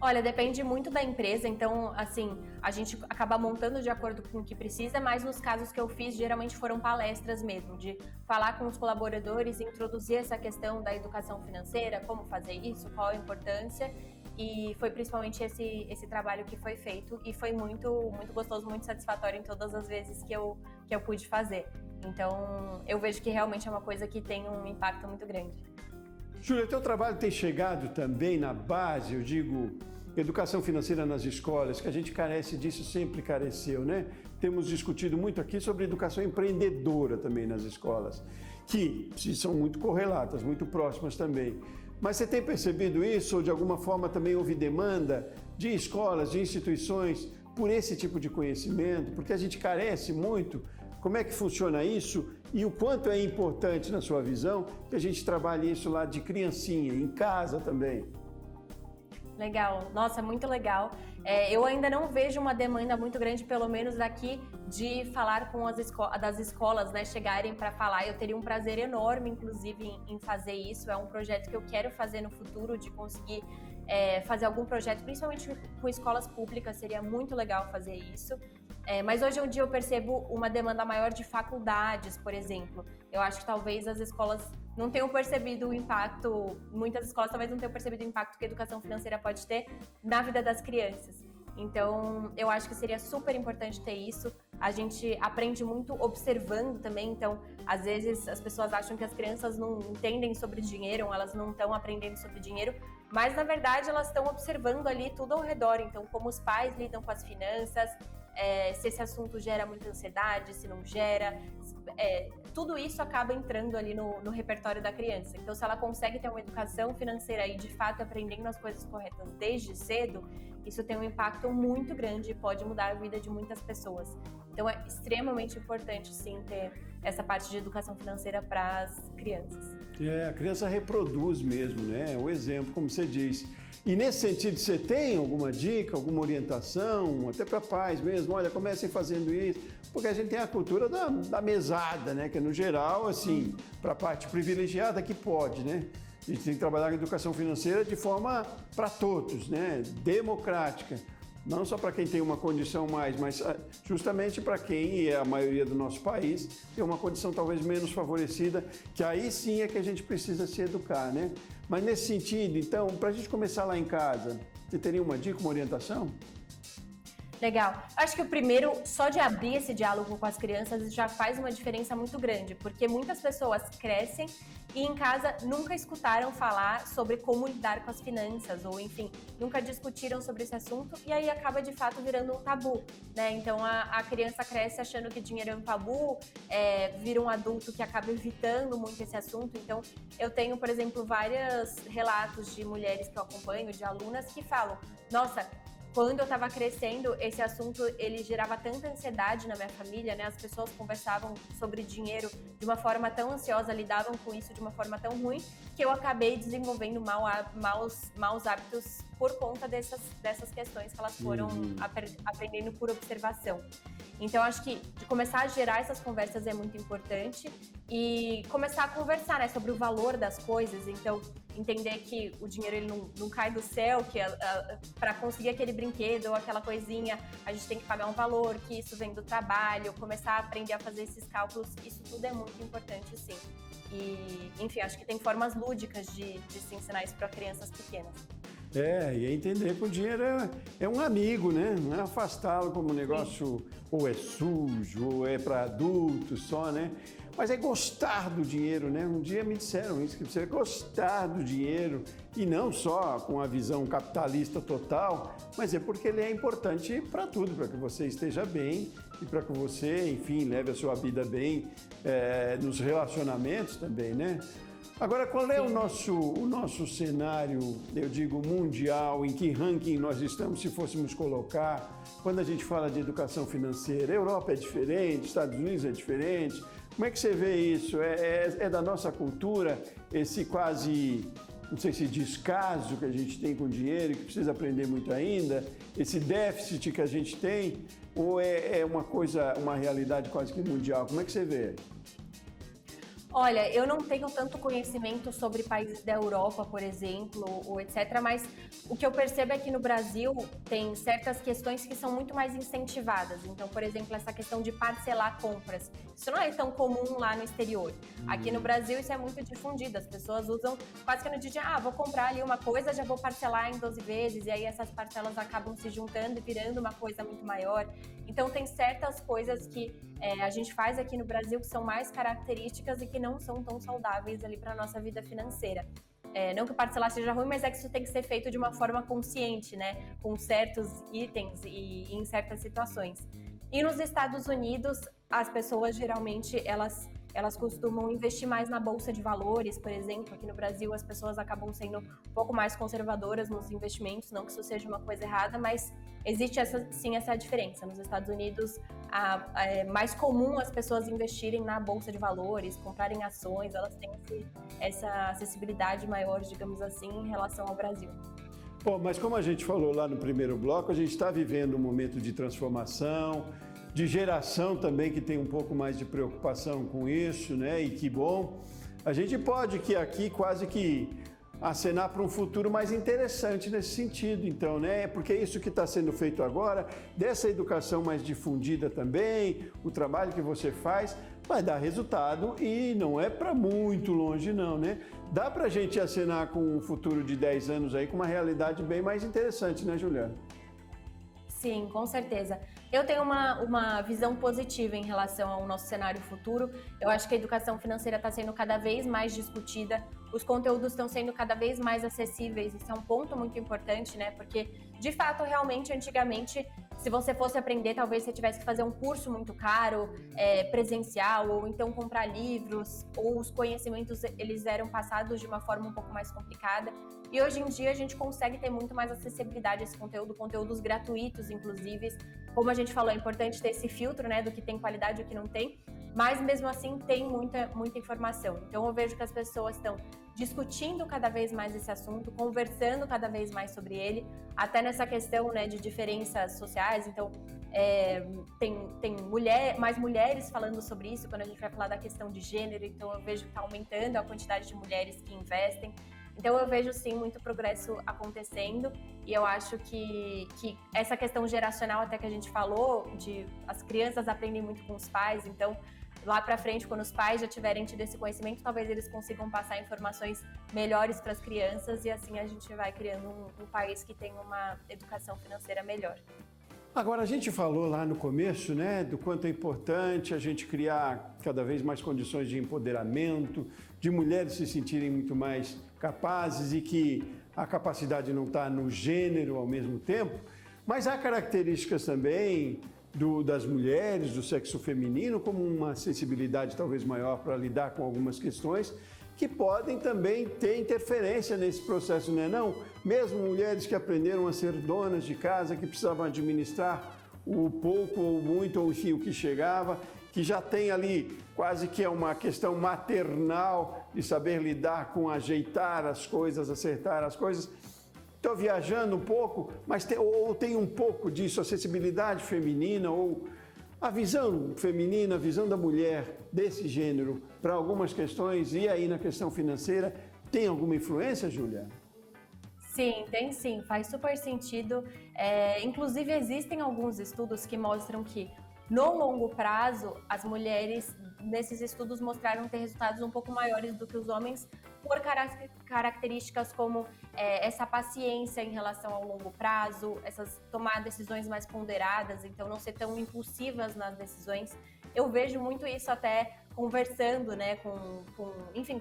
Olha, depende muito da empresa, então, assim, a gente acaba montando de acordo com o que precisa, mas nos casos que eu fiz, geralmente foram palestras mesmo, de falar com os colaboradores, introduzir essa questão da educação financeira, como fazer isso, qual a importância, e foi principalmente esse trabalho que foi feito, e foi muito, muito gostoso, muito satisfatório em todas as vezes que eu pude fazer. Então, eu vejo que realmente é uma coisa que tem um impacto muito grande. Júlia, teu trabalho tem chegado também na base, eu digo, educação financeira nas escolas, que a gente carece disso, sempre careceu, né? Temos discutido muito aqui sobre educação empreendedora também nas escolas, que são muito correlatas, muito próximas também. Mas você tem percebido isso, ou de alguma forma também houve demanda de escolas, de instituições, por esse tipo de conhecimento? Porque a gente carece muito. Como é que funciona isso e o quanto é importante, na sua visão, que a gente trabalhe isso lá de criancinha, em casa também? Legal, nossa, muito legal. Eu ainda não vejo uma demanda muito grande, pelo menos aqui, de falar com das escolas, né, chegarem para falar. Eu teria um prazer enorme, inclusive, em fazer isso. É um projeto que eu quero fazer no futuro, de conseguir fazer algum projeto, principalmente com escolas públicas, seria muito legal fazer isso. Mas hoje em dia eu percebo uma demanda maior de faculdades, por exemplo. Eu acho que talvez as escolas não tenham percebido o impacto, muitas escolas talvez não tenham percebido o impacto que a educação financeira pode ter na vida das crianças. Então, eu acho que seria super importante ter isso. A gente aprende muito observando também, então, às vezes as pessoas acham que as crianças não entendem sobre dinheiro, ou elas não estão aprendendo sobre dinheiro, mas na verdade elas estão observando ali tudo ao redor, então como os pais lidam com as finanças, se esse assunto gera muita ansiedade, se não gera, tudo isso acaba entrando ali no repertório da criança. Então, se ela consegue ter uma educação financeira e de fato aprendendo as coisas corretas desde cedo, isso tem um impacto muito grande e pode mudar a vida de muitas pessoas. Então, é extremamente importante, sim, ter essa parte de educação financeira para as crianças. A criança reproduz mesmo, né? O exemplo, como você diz. E nesse sentido, você tem alguma dica, alguma orientação, até para pais mesmo? Olha, comecem fazendo isso, porque a gente tem a cultura da mesada, né? Que no geral, assim, para a parte privilegiada que pode, né? A gente tem que trabalhar com educação financeira de forma para todos, né? Democrática. Não só para quem tem uma condição mais, mas justamente para quem, e é a maioria do nosso país, tem uma condição talvez menos favorecida, que aí sim é que a gente precisa se educar, né? Mas nesse sentido, então, para a gente começar lá em casa, você teria uma dica, uma orientação? Legal. Acho que o primeiro, só de abrir esse diálogo com as crianças já faz uma diferença muito grande, porque muitas pessoas crescem e em casa nunca escutaram falar sobre como lidar com as finanças, ou enfim, nunca discutiram sobre esse assunto, e aí acaba de fato virando um tabu, né? Então a criança cresce achando que dinheiro é um tabu, vira um adulto que acaba evitando muito esse assunto. Então eu tenho, por exemplo, vários relatos de mulheres que eu acompanho, de alunas que falam: nossa, quando eu estava crescendo, esse assunto ele gerava tanta ansiedade na minha família, né? As pessoas conversavam sobre dinheiro de uma forma tão ansiosa, lidavam com isso de uma forma tão ruim, que eu acabei desenvolvendo maus hábitos por conta dessas questões que elas foram aprendendo por observação. Então, acho que de começar a gerar essas conversas é muito importante e começar a conversar, né, sobre o valor das coisas. Então, entender que o dinheiro ele não cai do céu, que para conseguir aquele brinquedo ou aquela coisinha, a gente tem que pagar um valor, que isso vem do trabalho, começar a aprender a fazer esses cálculos, isso tudo é muito importante, sim. E enfim, acho que tem formas lúdicas de se ensinar isso para crianças pequenas. E entender que o dinheiro é um amigo, né? Não é afastá-lo como um negócio ou é sujo, ou é para adultos só, né? Mas é gostar do dinheiro, né? Um dia me disseram isso, que você gostar do dinheiro e não só com a visão capitalista total, mas é porque ele é importante para tudo, para que você esteja bem e para que você, enfim, leve a sua vida bem nos relacionamentos também, né? Agora, qual é o nosso cenário, eu digo, mundial, em que ranking nós estamos, se fôssemos colocar, quando a gente fala de educação financeira? A Europa é diferente, Estados Unidos é diferente. Como é que você vê isso? É da nossa cultura esse quase, não sei se descaso que a gente tem com o dinheiro e que precisa aprender muito ainda, esse déficit que a gente tem, ou é uma realidade quase que mundial? Como é que você vê? Olha, eu não tenho tanto conhecimento sobre países da Europa, por exemplo, ou etc., mas o que eu percebo é que no Brasil tem certas questões que são muito mais incentivadas. Então, por exemplo, essa questão de parcelar compras. Isso não é tão comum lá no exterior. Aqui no Brasil isso é muito difundido. As pessoas usam quase que no dia, vou comprar ali uma coisa, já vou parcelar em 12 vezes, e aí essas parcelas acabam se juntando e virando uma coisa muito maior. Então, tem certas coisas que a gente faz aqui no Brasil que são mais características e que não são tão saudáveis ali para a nossa vida financeira. Não que parcelar seja ruim, mas é que isso tem que ser feito de uma forma consciente, né? Com certos itens e em certas situações. E nos Estados Unidos, as pessoas geralmente, elas costumam investir mais na bolsa de valores, por exemplo. Aqui no Brasil, as pessoas acabam sendo um pouco mais conservadoras nos investimentos, não que isso seja uma coisa errada, mas existe essa diferença. Nos Estados Unidos, é mais comum as pessoas investirem na bolsa de valores, comprarem ações, elas têm essa acessibilidade maior, digamos assim, em relação ao Brasil. Bom, mas como a gente falou lá no primeiro bloco, a gente está vivendo um momento de transformação, de geração também que tem um pouco mais de preocupação com isso, né? E que bom. A gente pode aqui quase que acenar para um futuro mais interessante nesse sentido, então, né? Porque isso que está sendo feito agora, dessa educação mais difundida também, o trabalho que você faz, vai dar resultado e não é para muito longe não, né? Dá para a gente acenar com um futuro de 10 anos aí com uma realidade bem mais interessante, né, Juliana? Sim, com certeza. Eu tenho uma visão positiva em relação ao nosso cenário futuro. Eu acho que a educação financeira está sendo cada vez mais discutida, os conteúdos estão sendo cada vez mais acessíveis. Isso é um ponto muito importante, né? Porque, de fato, realmente, antigamente, se você fosse aprender, talvez você tivesse que fazer um curso muito caro, presencial, ou então comprar livros, ou os conhecimentos, eles eram passados de uma forma um pouco mais complicada. E hoje em dia a gente consegue ter muito mais acessibilidade a esse conteúdo, conteúdos gratuitos, inclusive. Como a gente falou, é importante ter esse filtro, né, do que tem qualidade e o que não tem, mas mesmo assim tem muita informação. Então eu vejo que as pessoas estão discutindo cada vez mais esse assunto, conversando cada vez mais sobre ele, até nessa questão, né, de diferenças sociais. Então tem mais mulheres falando sobre isso quando a gente vai falar da questão de gênero. Então eu vejo que está aumentando a quantidade de mulheres que investem. Então eu vejo sim muito progresso acontecendo e eu acho que essa questão geracional até que a gente falou, de as crianças aprendem muito com os pais, então lá para frente, quando os pais já tiverem tido esse conhecimento, talvez eles consigam passar informações melhores para as crianças e assim a gente vai criando um país que tem uma educação financeira melhor. Agora, a gente falou lá no começo, né, do quanto é importante a gente criar cada vez mais condições de empoderamento, de mulheres se sentirem muito mais capazes e que a capacidade não está no gênero ao mesmo tempo, mas há características também das mulheres, do sexo feminino, como uma sensibilidade talvez maior para lidar com algumas questões, que podem também ter interferência nesse processo, não é não? Mesmo mulheres que aprenderam a ser donas de casa, que precisavam administrar o pouco ou muito, ou enfim, o que chegava, que já tem ali quase que é uma questão maternal de saber lidar com ajeitar as coisas, acertar as coisas. Estou viajando um pouco, mas tem um pouco disso, a sensibilidade feminina ou a visão feminina, a visão da mulher desse gênero para algumas questões e aí na questão financeira, tem alguma influência, Júlia? Sim, tem sim, faz super sentido. Inclusive existem alguns estudos que mostram que no longo prazo as mulheres nesses estudos mostraram ter resultados um pouco maiores do que os homens por características como essa paciência em relação ao longo prazo, essas tomar decisões mais ponderadas, então não ser tão impulsivas nas decisões. Eu vejo muito isso até conversando, né, com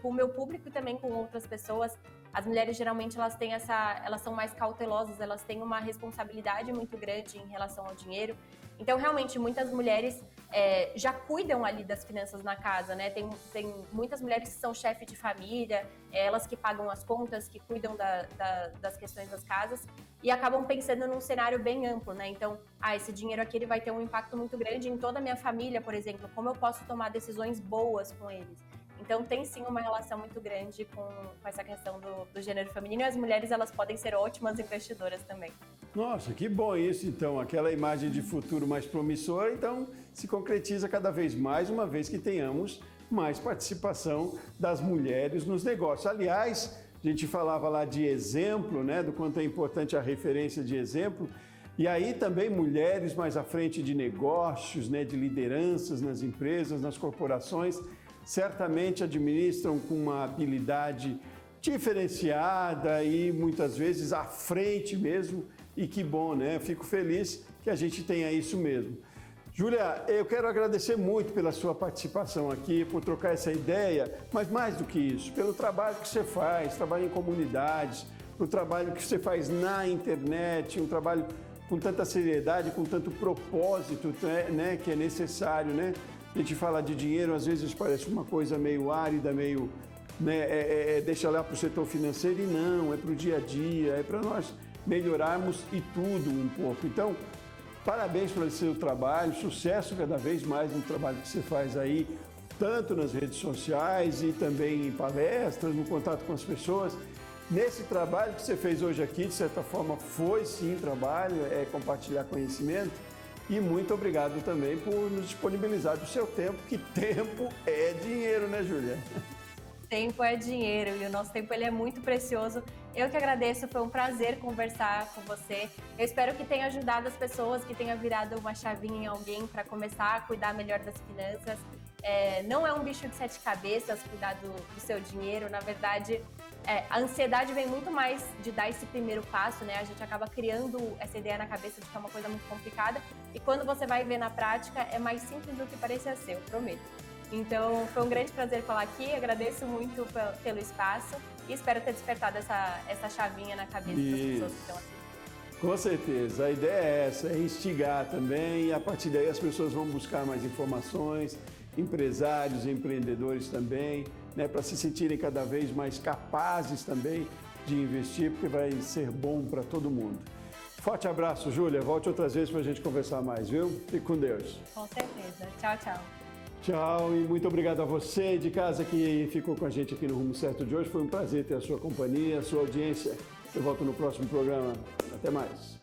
o meu público e também com outras pessoas. As mulheres geralmente elas são mais cautelosas, elas têm uma responsabilidade muito grande em relação ao dinheiro. Então, realmente, muitas mulheres já cuidam ali das finanças na casa, né? Tem muitas mulheres que são chefe de família, elas que pagam as contas, que cuidam das questões das casas e acabam pensando num cenário bem amplo, né? Então, esse dinheiro aqui ele vai ter um impacto muito grande em toda a minha família, por exemplo, como eu posso tomar decisões boas com eles. Então, tem sim uma relação muito grande com essa questão do gênero feminino, e as mulheres elas podem ser ótimas investidoras também. Nossa, que bom isso, então. Aquela imagem de futuro mais promissora, então, se concretiza cada vez mais, uma vez que tenhamos mais participação das mulheres nos negócios. Aliás, a gente falava lá de exemplo, né, do quanto é importante a referência de exemplo, e aí também mulheres mais à frente de negócios, né, de lideranças nas empresas, nas corporações, certamente administram com uma habilidade diferenciada e muitas vezes à frente mesmo. E que bom, né? Fico feliz que a gente tenha isso mesmo. Júlia, eu quero agradecer muito pela sua participação aqui, por trocar essa ideia, mas mais do que isso, pelo trabalho que você faz, trabalho em comunidades, pelo trabalho que você faz na internet, um trabalho com tanta seriedade, com tanto propósito, né, que é necessário, né? A gente fala de dinheiro, às vezes parece uma coisa meio árida, meio, né, deixa lá para o setor financeiro, e não, é para o dia a dia, é para nós melhorarmos e tudo um pouco. Então, parabéns pelo seu trabalho, sucesso cada vez mais no trabalho que você faz aí, tanto nas redes sociais e também em palestras, no contato com as pessoas. Nesse trabalho que você fez hoje aqui, de certa forma, foi sim trabalho, é compartilhar conhecimento. E muito obrigado também por nos disponibilizar do seu tempo, que tempo é dinheiro, né, Júlia? Tempo é dinheiro e o nosso tempo ele é muito precioso. Eu que agradeço, foi um prazer conversar com você. Eu espero que tenha ajudado as pessoas, que tenha virado uma chavinha em alguém para começar a cuidar melhor das finanças. Não é um bicho de 7 cabeças cuidar do seu dinheiro, na verdade, a ansiedade vem muito mais de dar esse primeiro passo, né? A gente acaba criando essa ideia na cabeça de que é uma coisa muito complicada e quando você vai ver na prática é mais simples do que parecia ser, eu prometo. Então, foi um grande prazer falar aqui, agradeço muito pelo espaço e espero ter despertado essa chavinha na cabeça das pessoas que estão aqui. Com certeza, a ideia é essa, é instigar também e a partir daí as pessoas vão buscar mais informações, empresários, empreendedores também, né, para se sentirem cada vez mais capazes também de investir, porque vai ser bom para todo mundo. Forte abraço, Júlia, volte outras vezes para a gente conversar mais, viu? Fique com Deus. Com certeza. Tchau, tchau. Tchau e muito obrigado a você de casa que ficou com a gente aqui no Rumo Certo de hoje. Foi um prazer ter a sua companhia, a sua audiência. Eu volto no próximo programa. Até mais.